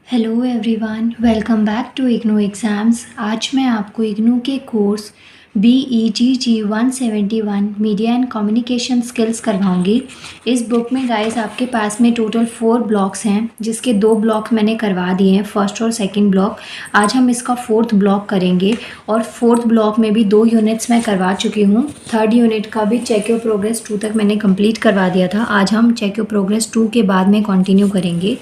Hello everyone, welcome back to IGNOU exams. आज मैं आपको इग्नू के course BEGG 171 media and communication skills करवाऊंगी। इस बुक में गाइस आपके पास में टोटल 4 ब्लॉक्स हैं, जिसके 2 ब्लॉक मैंने करवा दिए हैं, फर्स्ट और सेकंड ब्लॉक। आज हम इसका 4th ब्लॉक करेंगे और 4th ब्लॉक में भी 2 यूनिट्स मैं करवा चुकी हूँ। 3rd यूनिट का भी चेक योर प्रोग्रेस 2 तक मैंने कंप्लीट करवा दिया था। आज हम चेक योर प्रोग्रेस 2 के बाद में कंटिन्यू करेंगे।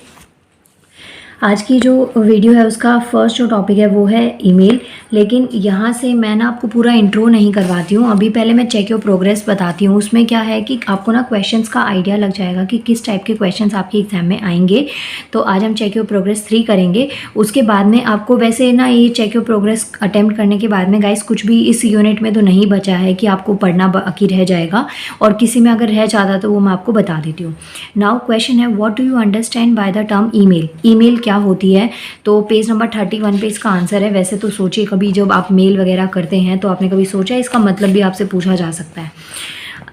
आज की जो वीडियो है उसका फर्स्ट जो टॉपिक है वो है ईमेल। लेकिन यहाँ से मैं ना आपको पूरा इंट्रो नहीं करवाती हूँ, अभी पहले मैं चेक योर प्रोग्रेस बताती हूँ। उसमें क्या है कि आपको ना क्वेश्चंस का आइडिया लग जाएगा कि किस टाइप के क्वेश्चंस आपके एग्जाम में आएंगे। तो आज हम चेक योर प्रोग्रेस 3 करेंगे। उसके बाद में आपको वैसे ना ये चेक योर प्रोग्रेस अटेम्प्ट करने के बाद में गाइस कुछ भी इस यूनिट में तो नहीं बचा है कि आपको पढ़ना बाकी रह जाएगा, और किसी में अगर रह जाता तो वो मैं आपको बता देती हूँ। नाउ क्वेश्चन है, what do you understand by the term email. Email क्या होती है? तो पेज नंबर 31 पे इसका आंसर है। वैसे तो सोचिए, कभी जब आप मेल वगैरह करते हैं तो आपने कभी सोचा इसका मतलब भी आपसे पूछा जा सकता है।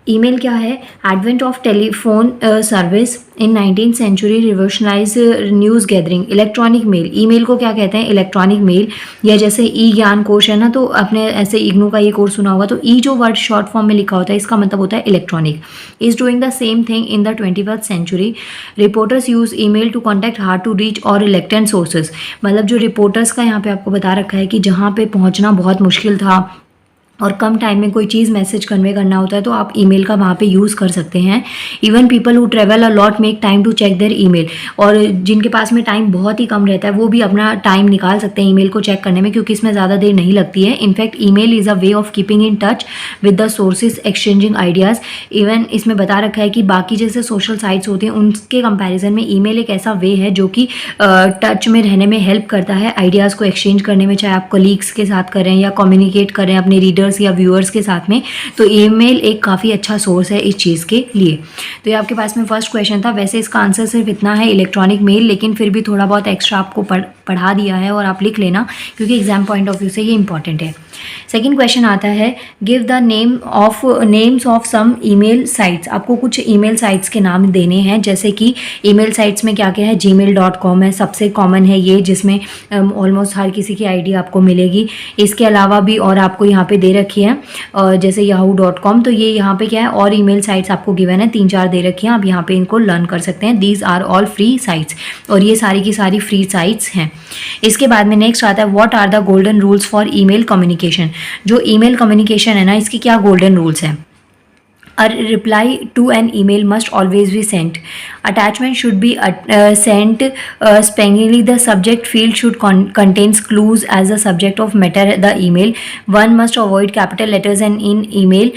ईमेल क्या है? Advent of telephone service in 19th century revolutionise news gathering. Electronic mail, email को क्या कहते हैं? Electronic mail. या जैसे ई ज्ञान कोश है ना, तो आपने ऐसे इग्नू का ये कोर्स सुना होगा, तो ई जो वर्ड शॉर्ट फॉर्म में लिखा होता है इसका मतलब होता है electronic. Is doing the same thing in the 21st century. Reporters use email to contact hard to reach और रिलेक्टेंट सोर्सेज। मतलब जो रिपोर्टर्स का यहाँ पे आपको बता रखा है कि जहाँ पे पहुँचना बहुत मुश्किल था और कम टाइम में कोई चीज़ मैसेज कन्वे करना होता है तो आप ईमेल का वहाँ पे यूज़ कर सकते हैं। Even people who travel a lot make time to check their email. और जिनके पास में टाइम बहुत ही कम रहता है वो भी अपना टाइम निकाल सकते हैं ईमेल को चेक करने में, क्योंकि इसमें ज़्यादा देर नहीं लगती है। In fact email is a way of keeping in touch with the sources, exchanging ideas. Even इसमें बता रखा है कि बाकी जैसे सोशल साइट्स होती हैं उनके कंपेरिजन में ईमेल एक ऐसा वे है जो कि टच में रहने में हेल्प करता है, आइडियाज़ को एक्सचेंज करने में, चाहे आप कलीग्स के साथ करें या कम्युनिकेट करें अपने रीडर्स या व्यूअर्स के साथ में। तो ईमेल एक काफ़ी अच्छा सोर्स है इस चीज़ के लिए। तो ये आपके पास में फर्स्ट क्वेश्चन था। वैसे इसका आंसर सिर्फ इतना है, इलेक्ट्रॉनिक मेल, लेकिन फिर भी थोड़ा बहुत एक्स्ट्रा आपको पढ़ा दिया है और आप लिख लेना, क्योंकि एग्जाम पॉइंट ऑफ व्यू से ये इंपॉर्टेंट है। सेकेंड क्वेश्चन आता है, give the names of some email sites. आपको कुछ ईमेल साइट्स के नाम देने हैं, जैसे कि ईमेल साइट्स में क्या क्या है? gmail.com है, सबसे कॉमन है ये, जिसमें ऑलमोस्ट हर किसी की आईडी आपको मिलेगी। इसके अलावा भी और आपको यहाँ पे दे रखी है जैसे yahoo.com। तो ये यहाँ पे क्या है, और ईमेल साइट्स आपको गिवन है, 3-4 दे रखी हैं, आप यहाँ पे इनको लर्न कर सकते हैं। These are all free sites, और ये सारी की सारी फ्री साइट्स हैं। इसके बाद में नेक्स्ट आता है, what are the golden rules for email communication. जो ईमेल कम्युनिकेशन है ना, इसकी क्या गोल्डन रूल्स हैं? A reply to an email must always be sent. Attachment should be sent sparingly. The subject field should contains clues as the subject of matter the email. One must avoid capital letters and in email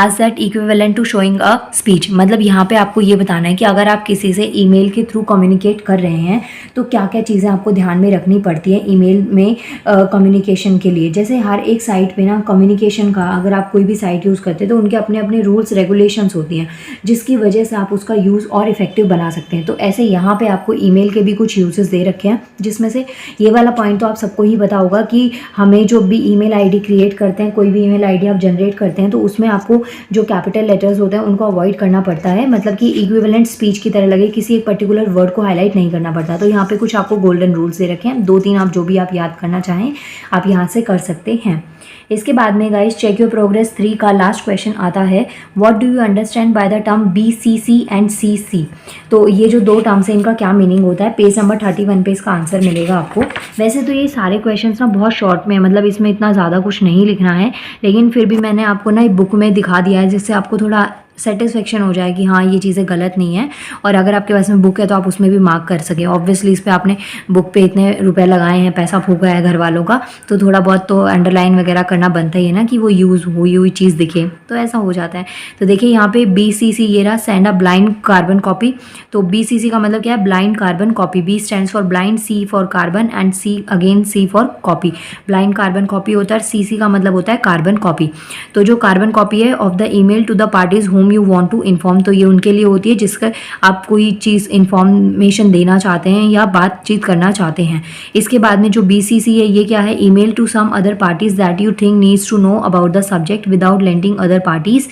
as that equivalent to showing a speech. मतलब यहाँ पे आपको ये बताना है कि अगर आप किसी से ईमेल के थ्रू कम्युनिकेट कर रहे हैं तो क्या क्या चीज़ें आपको ध्यान में रखनी पड़ती है ईमेल में कम्युनिकेशन के लिए। जैसे हर एक साइट पे ना कम्युनिकेशन का, अगर आप कोई भी साइट यूज़ करते हैं तो उनके अपने अपने रूल्स रेगुलेशंस होती हैं, जिसकी वजह से आप उसका यूज़ और इफेक्टिव बना सकते हैं। तो ऐसे यहाँ पे आपको ईमेल के भी कुछ यूजेस दे रखे हैं, जिसमें से ये वाला पॉइंट तो आप सबको ही पता होगा कि हमें जो भी ईमेल आईडी क्रिएट करते हैं, कोई भी ईमेल आईडी आप जनरेट करते हैं, तो उसमें आपको जो कैपिटल लेटर्स होते हैं उनको अवॉइड करना पड़ता है। मतलब कि इक्विवेलेंट स्पीच की तरह लगे, किसी एक पर्टिकुलर वर्ड को हाईलाइट नहीं करना पड़ता। तो यहाँ पे कुछ आपको गोल्डन रूल्स दे रखे हैं, 2-3 आप जो भी आप याद करना चाहें आप यहाँ से कर सकते हैं। इसके बाद में गाइस चेक योर प्रोग्रेस 3 का लास्ट क्वेश्चन आता है, what do you understand by the term BCC and CC। तो ये जो 2 टर्म्स हैं इनका क्या मीनिंग होता है? पेज नंबर 31 पे इसका आंसर मिलेगा आपको। वैसे तो ये सारे क्वेश्चंस ना बहुत शॉर्ट में है, मतलब इसमें इतना ज़्यादा कुछ नहीं लिखना है, लेकिन फिर भी मैंने आपको ना एक बुक में दिखा दिया है, जिससे आपको थोड़ा सेटिस्फेक्शन हो जाए कि हाँ ये चीज़ें गलत नहीं है। और अगर आपके पास में बुक है तो आप उसमें भी मार्क कर सकें। ऑब्वियसली इस पर आपने बुक पे इतने रुपए लगाए हैं, पैसा फूका है घर वालों का, तो थोड़ा बहुत तो अंडरलाइन वगैरह करना बनता ही है ना, कि वो यूज़ हुई हुई चीज़ दिखे, तो ऐसा हो जाता है। तो देखिए यहाँ पे BCC ये रहा, send a blind carbon copy. तो BCC का मतलब क्या है? Blind carbon copy. B stands for blind, C for carbon and C for copy. Blind carbon copy होता है। CC का मतलब होता है कार्बन कॉपी। तो जो कार्बन कॉपी है of the email to the parties whom whom you want to inform, तो ये उनके लिए होती है जिसका आप कोई चीज़ इन्फॉर्मेशन देना चाहते हैं या बातचीत करना चाहते हैं। इसके बाद में जो BCC है ये क्या है, email to some other parties that you think needs to know about the subject without lending other parties.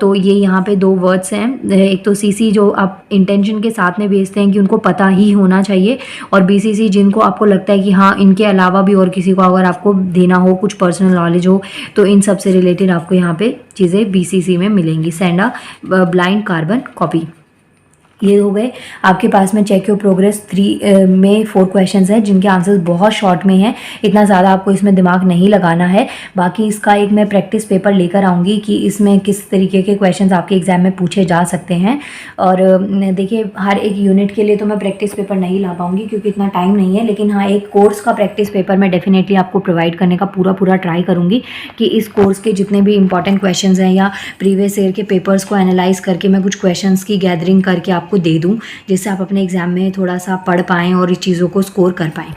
तो ये यहाँ पे 2 वर्ड्स हैं, एक तो CC जो आप इंटेंशन के साथ में भेजते हैं कि उनको पता ही होना चाहिए, और BCC जिनको आपको लगता है कि हाँ इनके अलावा भी और किसी को अगर आपको देना हो, कुछ पर्सनल नॉलेज हो, तो इन सब से रिलेटेड आपको यहाँ पे चीज़ें BCC में मिलेंगी। Send a blind carbon copy. ये हो गए आपके पास में चेक योर प्रोग्रेस 3 में 4 क्वेश्चंस हैं जिनके आंसर्स बहुत शॉर्ट में हैं, इतना ज़्यादा आपको इसमें दिमाग नहीं लगाना है। बाकी इसका एक मैं प्रैक्टिस पेपर लेकर आऊँगी कि इसमें किस तरीके के क्वेश्चंस आपके एग्जाम में पूछे जा सकते हैं। और देखिए हर एक यूनिट के लिए तो मैं प्रैक्टिस पेपर नहीं ला पाऊँगी क्योंकि इतना टाइम नहीं है, लेकिन हाँ एक कोर्स का प्रैक्टिस पेपर मैं डेफिनेटली आपको प्रोवाइड करने का पूरा ट्राई करूँगी कि इस कोर्स के जितने भी इंपॉर्टेंट क्वेश्चन हैं या प्रीवियस ईयर के पेपर्स को एनालाइज करके मैं कुछ क्वेश्चन की गैदरिंग करके आपको दे दूं, जिससे आप अपने एग्जाम में थोड़ा सा पढ़ पाएँ और इस चीज़ों को स्कोर कर पाएँ।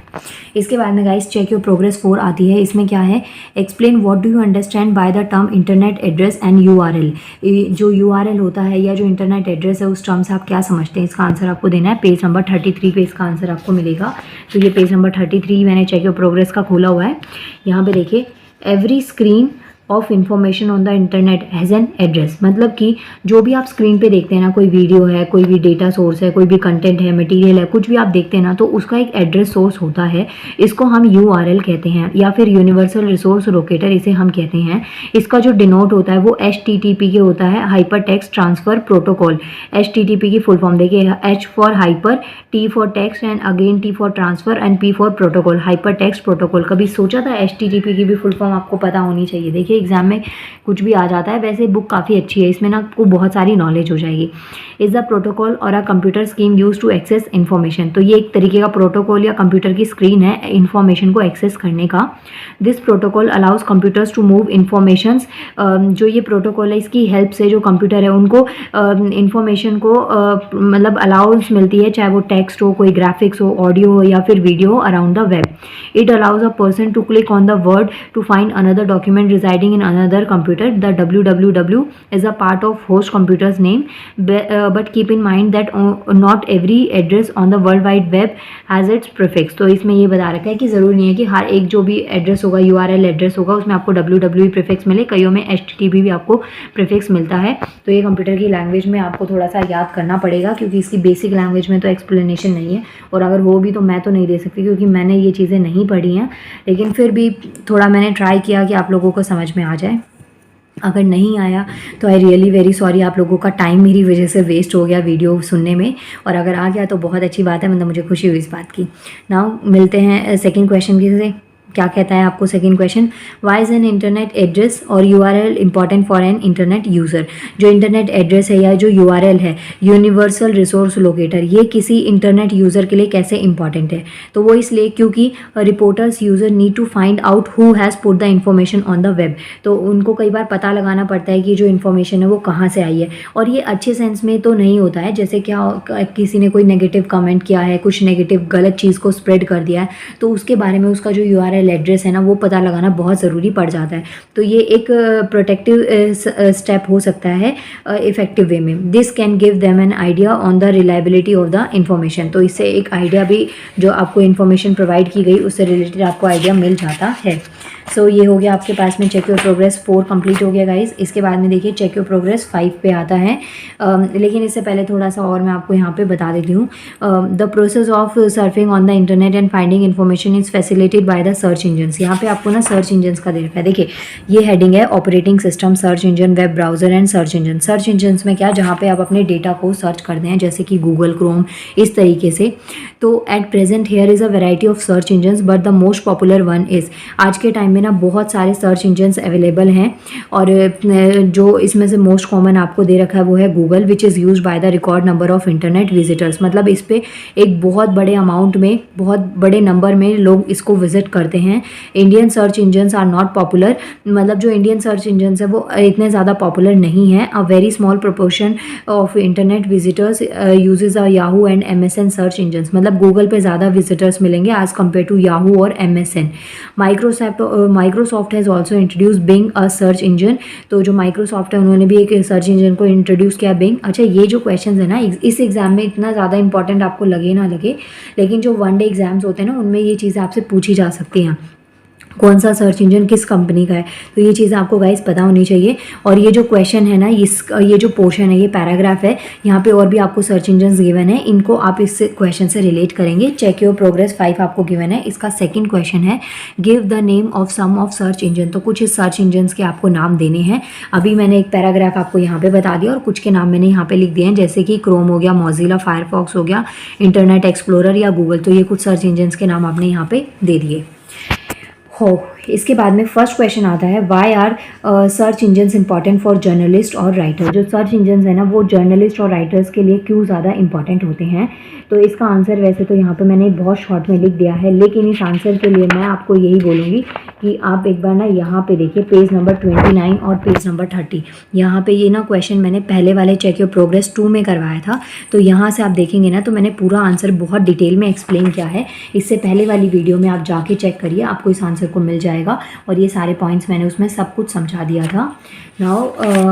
इसके बाद में गाइस चेक योर प्रोग्रेस 4 आती है। इसमें क्या है, explain what do you understand by the term internet address and URL। जो URL होता है या जो इंटरनेट एड्रेस है उस टर्म से आप क्या समझते हैं, इसका आंसर आपको देना है। पेज नंबर 33 पे इसका आंसर आपको मिलेगा। तो ये पेज नंबर 33 मैंने चेक योर प्रोग्रेस का खोला हुआ है। यहाँ पे देखिए, every screen of information on the internet has an address, मतलब कि जो भी आप स्क्रीन पे देखते हैं ना, कोई वीडियो है, कोई भी डेटा सोर्स है, कोई भी कंटेंट है, मटेरियल है, कुछ भी आप देखते हैं ना, तो उसका एक एड्रेस सोर्स होता है। इसको हम URL कहते हैं या फिर यूनिवर्सल रिसोर्स लोकेटर इसे हम कहते हैं। इसका जो डिनोट होता है वो HTTP के होता है, hyper text transfer protocol. HTTP की फुल फॉर्म देखिए, H for hyper, T for text and again T for transfer and P for protocol, hyper text protocol. कभी सोचा था HTTP की भी फुल फॉर्म आपको पता होनी चाहिए। देखिए एग्जाम में कुछ भी आ जाता है। वैसे बुक काफ़ी अच्छी है, इसमें ना आपको बहुत सारी नॉलेज हो जाएगी। इज़ द प्रोटोकॉल और a computer screen use to access information, तो ये एक तरीके का प्रोटोकॉल या कंप्यूटर की स्क्रीन है इन्फॉर्मेशन को एक्सेस करने का। This protocol allows computers to move information, जो ये प्रोटोकॉल है इसकी हेल्प से जो कंप्यूटर है उनको इन्फॉर्मेशन को मतलब अलाउंस मिलती है, चाहे वो टेक्स्ट हो, कोई ग्राफिक्स हो, ऑडियो हो या फिर वीडियो हो around the web. It allows a person to click on the word to find another document residing in another computer. The www is a part of host computer's name, but keep in mind that not every address on the world wide web has its prefix। तो इसमें ये बता रखा है कि ज़रूरी नहीं है कि हर एक जो भी एड्रेस होगा, URL एड्रेस होगा, उसमें आपको www प्रीफिक्स मिले। कईयों में HTTP भी आपको प्रीफिक्स मिलता है। तो ये कंप्यूटर की लैंग्वेज में आपको थोड़ा सा याद करना पड़ेगा क्योंकि इसकी बेसिक लैंग्वेज में तो एक्सप्लेनेशन नहीं है, और अगर वो भी तो मैं तो नहीं दे सकती क्योंकि मैंने ये चीज़ें नहीं पढ़ी हैं, लेकिन फिर भी थोड़ा मैंने ट्राई किया कि आप लोगों को समझ में आ जाए। अगर नहीं आया तो आई रियली वेरी सॉरी, आप लोगों का टाइम मेरी वजह से वेस्ट हो गया वीडियो सुनने में, और अगर आ गया तो बहुत अच्छी बात है, मतलब मुझे खुशी हुई इस बात की। नाउ मिलते हैं सेकंड क्वेश्चन की से। क्या कहता है आपको second question, why is an internet address और URL important for an internet user. जो इंटरनेट एड्रेस है या जो URL है, यूनिवर्सल रिसोर्स लोकेटर, ये किसी इंटरनेट यूज़र के लिए कैसे इंपॉर्टेंट है, तो वो इसलिए क्योंकि reporters user need to find out who has put the information on the web. तो उनको कई बार पता लगाना पड़ता है कि जो इन्फॉर्मेशन है वो कहाँ से आई है, और ये अच्छे सेंस में तो नहीं होता है, जैसे क्या किसी ने कोई नेगेटिव कमेंट किया है, कुछ नेगेटिव गलत चीज़ को स्प्रेड कर दिया है, तो उसके बारे में उसका जो URL एड्रेस है ना वो पता लगाना बहुत ज़रूरी पड़ जाता है। तो ये एक प्रोटेक्टिव स्टेप हो सकता है इफेक्टिव वे में। This can give them an idea on the reliability of the information, तो इससे एक आइडिया भी जो आपको इन्फॉर्मेशन प्रोवाइड की गई उससे रिलेटेड आपको आइडिया मिल जाता है। सो ये हो गया आपके पास में चेक योर प्रोग्रेस 4 कंप्लीट हो गया गाइस। इसके बाद में देखिए चेक योर प्रोग्रेस 5 पे आता है, लेकिन इससे पहले थोड़ा सा और मैं आपको यहाँ पे बता देती हूँ। The process of surfing on the internet and finding information is facilitated by the search engines. यहाँ पे आपको ना सर्च इंजन्स का दे रखा है, देखिए ये हेडिंग है operating system, search engine, web browser and search engine. Search engines में क्या, जहाँ पे आप अपने डेटा को सर्च करते हैं, जैसे कि गूगल क्रोम, इस तरीके से। तो at present here is a variety of search engines but the most popular one is, आज के टाइम में ना बहुत सारे सर्च इंजन्स अवेलेबल हैं, और जो इसमें से मोस्ट कॉमन आपको दे रखा है वो है Google, which is use by the record number of internet visitors. मतलब इस पर एक बहुत बड़े अमाउंट में, बहुत बड़े नंबर में लोग इसको विजिट करते हैं। Indian search engines are not popular, मतलब जो इंडियन सर्च इंजन्स है वो इतने ज़्यादा पॉपुलर नहीं है। A very small proportion of internet visitors usage a Yahoo and MSN search engines, मतलब मतलब गूगल पे ज़्यादा विजिटर्स मिलेंगे एज़ कम्पेयर टू याहू और MSN। Microsoft has also introduce being a search engine. तो जो माइक्रोसॉफ्ट है उन्होंने भी एक सर्च इंजन को इंट्रोड्यूस किया, बिंग। अच्छा, ये जो क्वेश्चन है ना इस एग्जाम में इतना ज़्यादा इंपॉर्टेंट आपको लगे ना लगे, लेकिन जो वन डे एग्जाम्स होते हैं ना उनमें ये चीज़ें आपसे पूछी जा सकती हैं, कौन सा सर्च इंजन किस कंपनी का है। तो ये चीज़ आपको गाइस पता होनी चाहिए। और ये जो क्वेश्चन है ना, ये जो पोर्शन है, ये पैराग्राफ है, यहाँ पे और भी आपको सर्च इंजन गिवन है, इनको आप इस क्वेश्चन से रिलेट करेंगे। चेक योर प्रोग्रेस 5 आपको गिवन है। इसका सेकंड क्वेश्चन है give the name of some of search engine. तो कुछ इस सर्च इंजन के आपको नाम देने हैं। अभी मैंने एक पैराग्राफ आपको यहाँ पे बता दिया और कुछ के नाम मैंने यहाँ पे लिख दिए हैं, जैसे कि क्रोम हो गया, मोजिला फायरफॉक्स हो गया, इंटरनेट एक्सप्लोरर या गूगल। तो ये कुछ सर्च इंजन के नाम आपने यहाँ पे दे दिए हो। इसके बाद में फर्स्ट क्वेश्चन आता है why are search engines important for journalist और राइटर। जो सर्च इंजन्स है ना वो जर्नलिस्ट और राइटर्स के लिए क्यों ज़्यादा इंपॉर्टेंट होते हैं। तो इसका आंसर वैसे तो यहाँ पे मैंने बहुत शॉर्ट में लिख दिया है, लेकिन इस आंसर के लिए मैं आपको यही बोलूँगी कि आप एक बार ना यहाँ पे देखिए पेज नंबर 29 और पेज नंबर 30। यहाँ पे ये ना क्वेश्चन मैंने पहले वाले चेक योर प्रोग्रेस 2 में करवाया था। तो यहाँ से आप देखेंगे ना तो मैंने पूरा आंसर बहुत डिटेल में एक्सप्लेन किया है। इससे पहले वाली वीडियो में आप जाके चेक करिए, आपको इस आंसर को मिल जाएगा। और ये सारे पॉइंट्स मैंने उसमें सब कुछ समझा दिया था। नाउ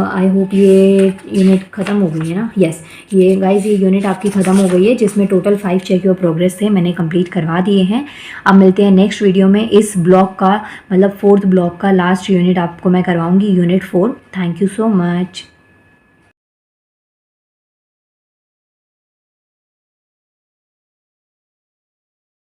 आई होप ये यूनिट ख़त्म हो गई है ना। यस, ये गाइज ये यूनिट आपकी ख़त्म हो गई है, जिसमें टोटल 5 चेक योर प्रोग्रेस थे, मैंने कंप्लीट करवा दिए हैं। अब मिलते हैं नेक्स्ट वीडियो में। इस ब्लॉक का मतलब 4th ब्लॉक का लास्ट यूनिट आपको मैं करवाऊंगी, unit 4। Thank you so much.